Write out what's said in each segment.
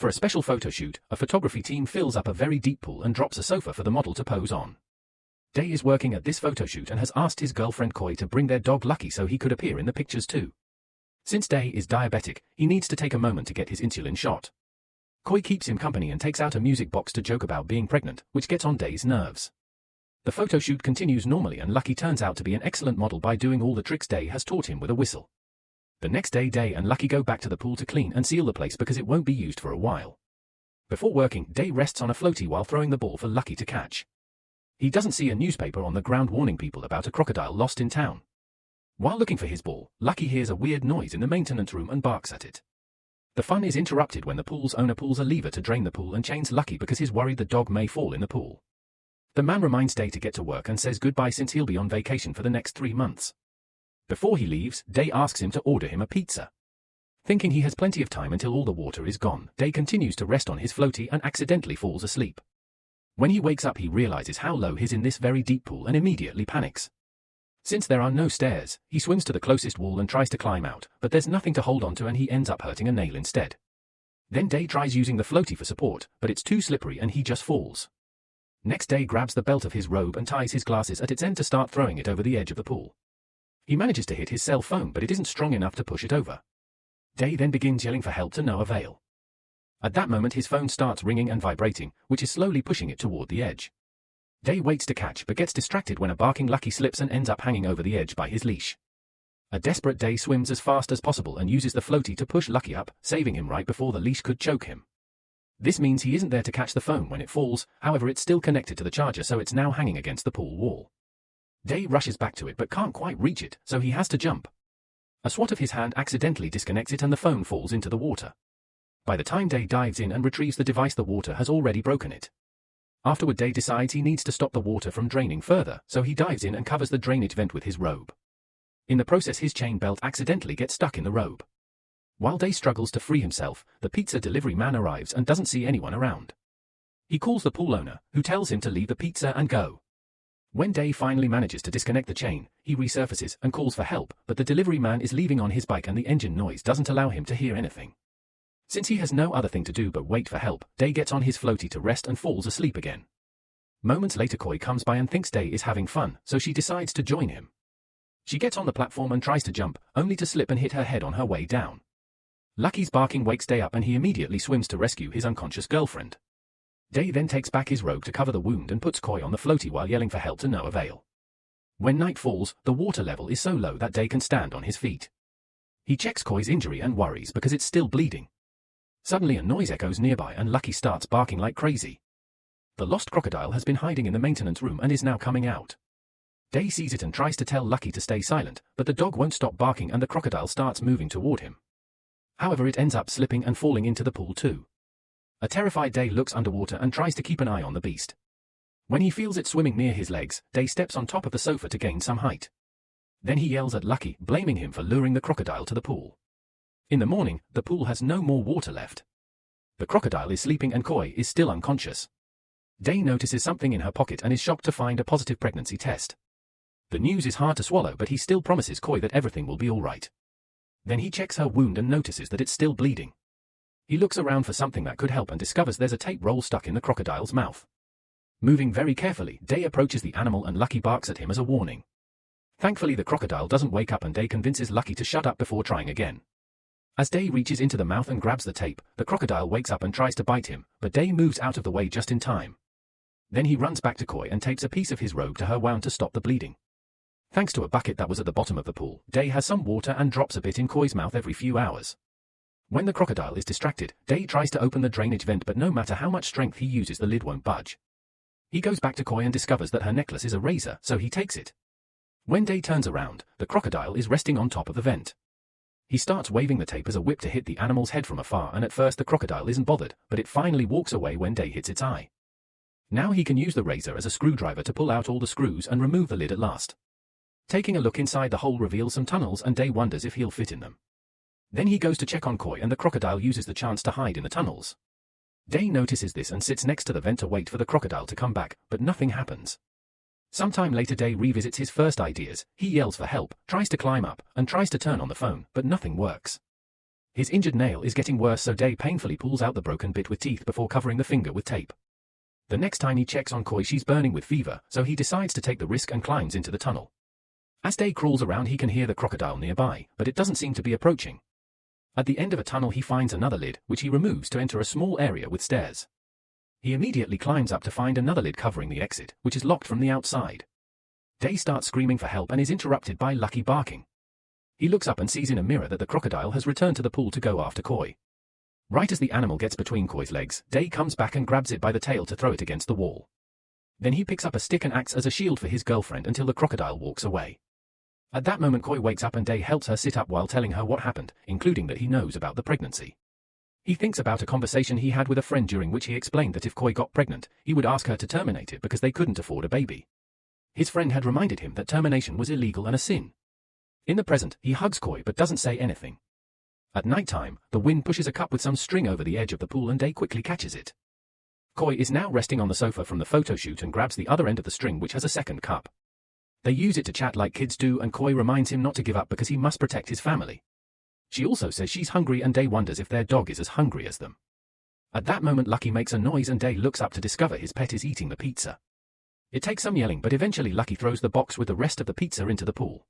For a special photo shoot, a photography team fills up a very deep pool and drops a sofa for the model to pose on. Day is working at this photo shoot and has asked his girlfriend Koi to bring their dog Lucky so he could appear in the pictures too. Since Day is diabetic, he needs to take a moment to get his insulin shot. Koi keeps him company and takes out a music box to joke about being pregnant, which gets on Day's nerves. The photo shoot continues normally and Lucky turns out to be an excellent model by doing all the tricks Day has taught him with a whistle. The next day Day and Lucky go back to the pool to clean and seal the place because it won't be used for a while. Before working, Day rests on a floaty while throwing the ball for Lucky to catch. He doesn't see a newspaper on the ground warning people about a crocodile lost in town. While looking for his ball, Lucky hears a weird noise in the maintenance room and barks at it. The fun is interrupted when the pool's owner pulls a lever to drain the pool and chains Lucky because he's worried the dog may fall in the pool. The man reminds Day to get to work and says goodbye since he'll be on vacation for the next 3 months. Before he leaves, Day asks him to order him a pizza. Thinking he has plenty of time until all the water is gone, Day continues to rest on his floaty and accidentally falls asleep. When he wakes up he realizes how low he's in this very deep pool and immediately panics. Since there are no stairs, he swims to the closest wall and tries to climb out, but there's nothing to hold on to and he ends up hurting a nail instead. Then Day tries using the floaty for support, but it's too slippery and he just falls. Next Day grabs the belt of his robe and ties his glasses at its end to start throwing it over the edge of the pool. He manages to hit his cell phone but it isn't strong enough to push it over. Day then begins yelling for help to no avail. At that moment his phone starts ringing and vibrating, which is slowly pushing it toward the edge. Day waits to catch but gets distracted when a barking Lucky slips and ends up hanging over the edge by his leash. A desperate Day swims as fast as possible and uses the floaty to push Lucky up, saving him right before the leash could choke him. This means he isn't there to catch the phone when it falls, however it's still connected to the charger so it's now hanging against the pool wall. Day rushes back to it but can't quite reach it, so he has to jump. A swat of his hand accidentally disconnects it and the phone falls into the water. By the time Day dives in and retrieves the device the water has already broken it. Afterward Day decides he needs to stop the water from draining further, so he dives in and covers the drainage vent with his robe. In the process his chain belt accidentally gets stuck in the robe. While Day struggles to free himself, the pizza delivery man arrives and doesn't see anyone around. He calls the pool owner, who tells him to leave the pizza and go. When Day finally manages to disconnect the chain, he resurfaces and calls for help, but the delivery man is leaving on his bike and the engine noise doesn't allow him to hear anything. Since he has no other thing to do but wait for help, Day gets on his floaty to rest and falls asleep again. Moments later Koi comes by and thinks Day is having fun, so she decides to join him. She gets on the platform and tries to jump, only to slip and hit her head on her way down. Lucky's barking wakes Day up and he immediately swims to rescue his unconscious girlfriend. Day then takes back his robe to cover the wound and puts Koi on the floaty while yelling for help to no avail. When night falls, the water level is so low that Day can stand on his feet. He checks Koi's injury and worries because it's still bleeding. Suddenly a noise echoes nearby and Lucky starts barking like crazy. The lost crocodile has been hiding in the maintenance room and is now coming out. Day sees it and tries to tell Lucky to stay silent, but the dog won't stop barking and the crocodile starts moving toward him. However it ends up slipping and falling into the pool too. A terrified Day looks underwater and tries to keep an eye on the beast. When he feels it swimming near his legs, Day steps on top of the sofa to gain some height. Then he yells at Lucky, blaming him for luring the crocodile to the pool. In the morning, the pool has no more water left. The crocodile is sleeping and Koi is still unconscious. Day notices something in her pocket and is shocked to find a positive pregnancy test. The news is hard to swallow but he still promises Koi that everything will be alright. Then he checks her wound and notices that it's still bleeding. He looks around for something that could help and discovers there's a tape roll stuck in the crocodile's mouth. Moving very carefully, Day approaches the animal and Lucky barks at him as a warning. Thankfully the crocodile doesn't wake up and Day convinces Lucky to shut up before trying again. As Day reaches into the mouth and grabs the tape, the crocodile wakes up and tries to bite him, but Day moves out of the way just in time. Then he runs back to Koi and tapes a piece of his robe to her wound to stop the bleeding. Thanks to a bucket that was at the bottom of the pool, Day has some water and drops a bit in Koi's mouth every few hours. When the crocodile is distracted, Day tries to open the drainage vent but no matter how much strength he uses the lid won't budge. He goes back to Koi and discovers that her necklace is a razor, so he takes it. When Day turns around, the crocodile is resting on top of the vent. He starts waving the tape as a whip to hit the animal's head from afar and at first the crocodile isn't bothered, but it finally walks away when Day hits its eye. Now he can use the razor as a screwdriver to pull out all the screws and remove the lid at last. Taking a look inside the hole reveals some tunnels and Day wonders if he'll fit in them. Then he goes to check on Koi and the crocodile uses the chance to hide in the tunnels. Day notices this and sits next to the vent to wait for the crocodile to come back, but nothing happens. Sometime later Day revisits his first ideas, he yells for help, tries to climb up, and tries to turn on the phone, but nothing works. His injured nail is getting worse, so Day painfully pulls out the broken bit with teeth before covering the finger with tape. The next time he checks on Koi, she's burning with fever, so he decides to take the risk and climbs into the tunnel. As Day crawls around, he can hear the crocodile nearby, but it doesn't seem to be approaching. At the end of a tunnel, he finds another lid, which he removes to enter a small area with stairs. He immediately climbs up to find another lid covering the exit, which is locked from the outside. Day starts screaming for help and is interrupted by Lucky barking. He looks up and sees in a mirror that the crocodile has returned to the pool to go after Koi. Right as the animal gets between Koi's legs, Day comes back and grabs it by the tail to throw it against the wall. Then he picks up a stick and acts as a shield for his girlfriend until the crocodile walks away. At that moment, Koi wakes up and Day helps her sit up while telling her what happened, including that he knows about the pregnancy. He thinks about a conversation he had with a friend during which he explained that if Koi got pregnant, he would ask her to terminate it because they couldn't afford a baby. His friend had reminded him that termination was illegal and a sin. In the present, he hugs Koi but doesn't say anything. At night time, the wind pushes a cup with some string over the edge of the pool and Day quickly catches it. Koi is now resting on the sofa from the photo shoot and grabs the other end of the string, which has a second cup. They use it to chat like kids do, and Koi reminds him not to give up because he must protect his family. She also says she's hungry and Day wonders if their dog is as hungry as them. At that moment, Lucky makes a noise and Day looks up to discover his pet is eating the pizza. It takes some yelling, but eventually Lucky throws the box with the rest of the pizza into the pool.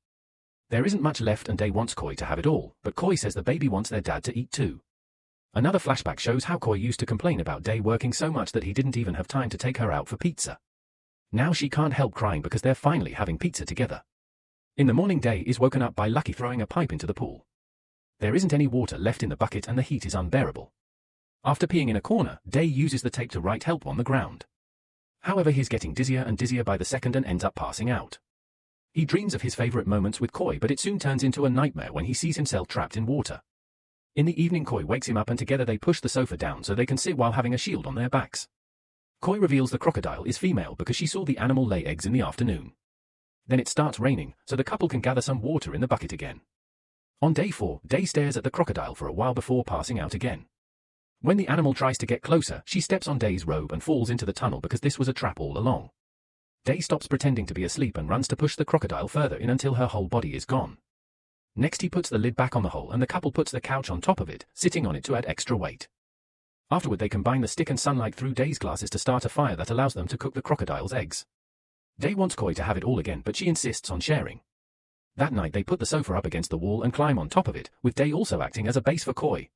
There isn't much left and Day wants Koi to have it all, but Koi says the baby wants their dad to eat too. Another flashback shows how Koi used to complain about Day working so much that he didn't even have time to take her out for pizza. Now she can't help crying because they're finally having pizza together. In the morning, Day is woken up by Lucky throwing a pipe into the pool. There isn't any water left in the bucket and the heat is unbearable. After peeing in a corner, Day uses the tape to write help on the ground. However, he's getting dizzier and dizzier by the second and ends up passing out. He dreams of his favorite moments with Koi, but it soon turns into a nightmare when he sees himself trapped in water. In the evening, Koi wakes him up and together they push the sofa down so they can sit while having a shield on their backs. Koi reveals the crocodile is female because she saw the animal lay eggs in the afternoon. Then it starts raining, so the couple can gather some water in the bucket again. On day 4, Day stares at the crocodile for a while before passing out again. When the animal tries to get closer, she steps on Day's robe and falls into the tunnel because this was a trap all along. Day stops pretending to be asleep and runs to push the crocodile further in until her whole body is gone. Next, he puts the lid back on the hole and the couple puts the couch on top of it, sitting on it to add extra weight. Afterward, they combine the stick and sunlight through Day's glasses to start a fire that allows them to cook the crocodile's eggs. Day wants Koi to have it all again, but she insists on sharing. That night, they put the sofa up against the wall and climb on top of it, with Day also acting as a base for Koi.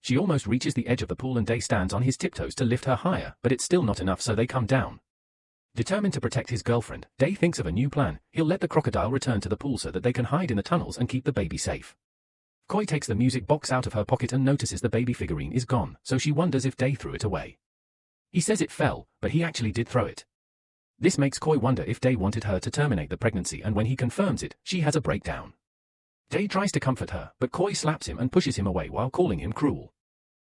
She almost reaches the edge of the pool and Day stands on his tiptoes to lift her higher, but it's still not enough, so they come down. Determined to protect his girlfriend, Day thinks of a new plan. He'll let the crocodile return to the pool so that they can hide in the tunnels and keep the baby safe. Koi takes the music box out of her pocket and notices the baby figurine is gone, so she wonders if Day threw it away. He says it fell, but he actually did throw it. This makes Koi wonder if Day wanted her to terminate the pregnancy, and when he confirms it, she has a breakdown. Day tries to comfort her, but Koi slaps him and pushes him away while calling him cruel.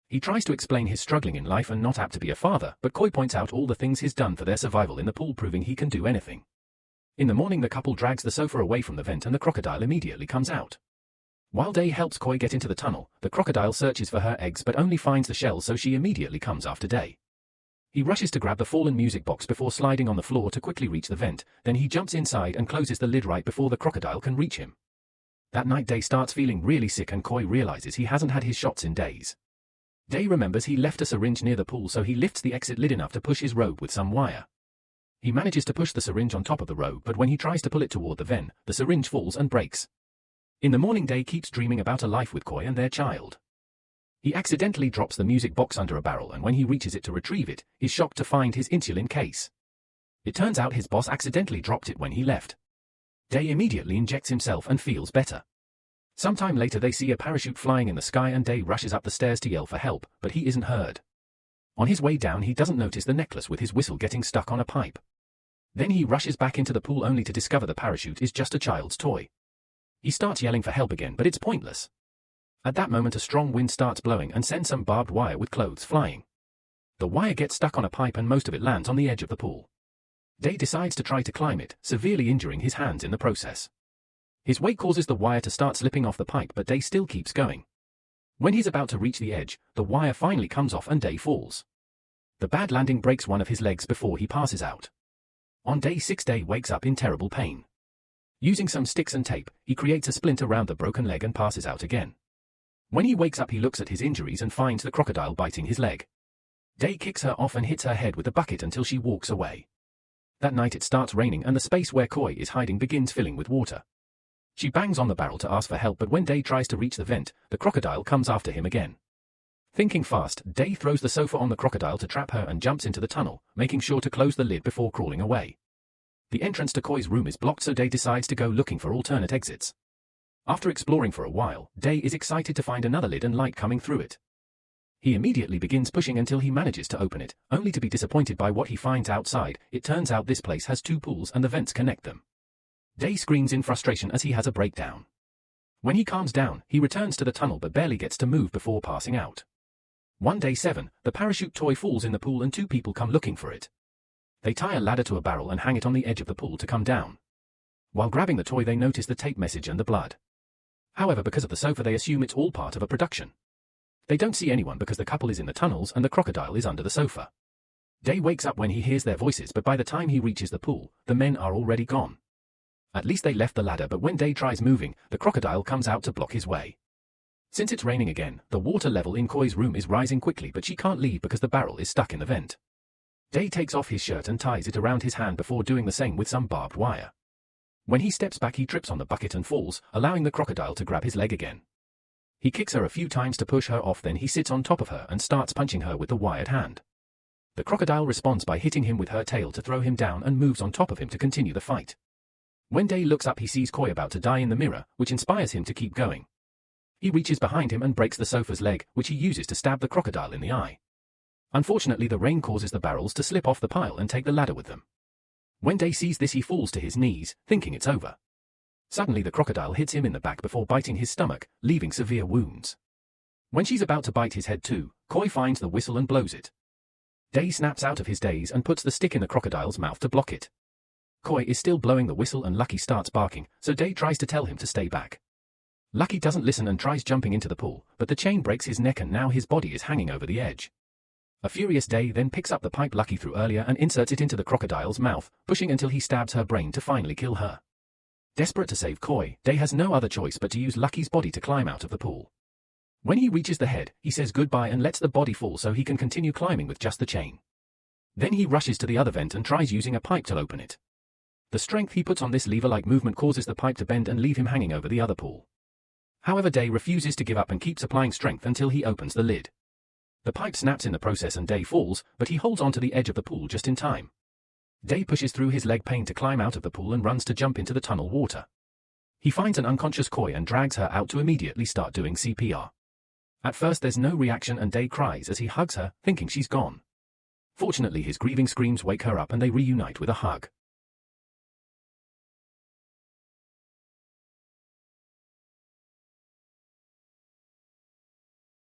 He tries to explain his struggling in life and not apt to be a father, but Koi points out all the things he's done for their survival in the pool, proving he can do anything. In the morning, the couple drags the sofa away from the vent and the crocodile immediately comes out. While Day helps Koi get into the tunnel, the crocodile searches for her eggs but only finds the shell, so she immediately comes after Day. He rushes to grab the fallen music box before sliding on the floor to quickly reach the vent, then he jumps inside and closes the lid right before the crocodile can reach him. That night, Day starts feeling really sick and Koi realizes he hasn't had his shots in days. Day remembers he left a syringe near the pool, so he lifts the exit lid enough to push his robe with some wire. He manages to push the syringe on top of the robe, but when he tries to pull it toward the vent, the syringe falls and breaks. In the morning, Day keeps dreaming about a life with Koi and their child. He accidentally drops the music box under a barrel, and when he reaches it to retrieve it, he's shocked to find his insulin case. It turns out his boss accidentally dropped it when he left. Day immediately injects himself and feels better. Sometime later, they see a parachute flying in the sky and Day rushes up the stairs to yell for help, but he isn't heard. On his way down, he doesn't notice the necklace with his whistle getting stuck on a pipe. Then he rushes back into the pool only to discover the parachute is just a child's toy. He starts yelling for help again, but it's pointless. At that moment, a strong wind starts blowing and sends some barbed wire with clothes flying. The wire gets stuck on a pipe and most of it lands on the edge of the pool. Day decides to try to climb it, severely injuring his hands in the process. His weight causes the wire to start slipping off the pipe, but Day still keeps going. When he's about to reach the edge, the wire finally comes off and Day falls. The bad landing breaks one of his legs before he passes out. On day 6, Day wakes up in terrible pain. Using some sticks and tape, he creates a splint around the broken leg and passes out again. When he wakes up he looks at his injuries and finds the crocodile biting his leg. Day kicks her off and hits her head with the bucket until she walks away. That night it starts raining and the space where Koi is hiding begins filling with water. She bangs on the barrel to ask for help, but when Day tries to reach the vent, the crocodile comes after him again. Thinking fast, Day throws the sofa on the crocodile to trap her and jumps into the tunnel, making sure to close the lid before crawling away. The entrance to Koi's room is blocked, so Day decides to go looking for alternate exits. After exploring for a while, Day is excited to find another lid and light coming through it. He immediately begins pushing until he manages to open it, only to be disappointed by what he finds outside. It turns out this place has two pools and the vents connect them. Day screams in frustration as he has a breakdown. When he calms down, he returns to the tunnel but barely gets to move before passing out. One day 7, the parachute toy falls in the pool and two people come looking for it. They tie a ladder to a barrel and hang it on the edge of the pool to come down. While grabbing the toy they notice the tape message and the blood. However, because of the sofa they assume it's all part of a production. They don't see anyone because the couple is in the tunnels and the crocodile is under the sofa. Day wakes up when he hears their voices, but by the time he reaches the pool, the men are already gone. At least they left the ladder, but when Day tries moving, the crocodile comes out to block his way. Since it's raining again, the water level in Koi's room is rising quickly, but she can't leave because the barrel is stuck in the vent. Day takes off his shirt and ties it around his hand before doing the same with some barbed wire. When he steps back he trips on the bucket and falls, allowing the crocodile to grab his leg again. He kicks her a few times to push her off, then he sits on top of her and starts punching her with the wired hand. The crocodile responds by hitting him with her tail to throw him down and moves on top of him to continue the fight. When Day looks up he sees Koi about to die in the mirror, which inspires him to keep going. He reaches behind him and breaks the sofa's leg, which he uses to stab the crocodile in the eye. Unfortunately, the rain causes the barrels to slip off the pile and take the ladder with them. When Day sees this he falls to his knees, thinking it's over. Suddenly the crocodile hits him in the back before biting his stomach, leaving severe wounds. When she's about to bite his head too, Koi finds the whistle and blows it. Day snaps out of his daze and puts the stick in the crocodile's mouth to block it. Koi is still blowing the whistle and Lucky starts barking, so Day tries to tell him to stay back. Lucky doesn't listen and tries jumping into the pool, but the chain breaks his neck and now his body is hanging over the edge. A furious Day then picks up the pipe Lucky threw earlier and inserts it into the crocodile's mouth, pushing until he stabs her brain to finally kill her. Desperate to save Koi, Day has no other choice but to use Lucky's body to climb out of the pool. When he reaches the head, he says goodbye and lets the body fall so he can continue climbing with just the chain. Then he rushes to the other vent and tries using a pipe to open it. The strength he puts on this lever-like movement causes the pipe to bend and leave him hanging over the other pool. However, Day refuses to give up and keeps applying strength until he opens the lid. The pipe snaps in the process and Day falls, but he holds onto the edge of the pool just in time. Day pushes through his leg pain to climb out of the pool and runs to jump into the tunnel water. He finds an unconscious Koi and drags her out to immediately start doing CPR. At first there's no reaction and Day cries as he hugs her, thinking she's gone. Fortunately his grieving screams wake her up and they reunite with a hug.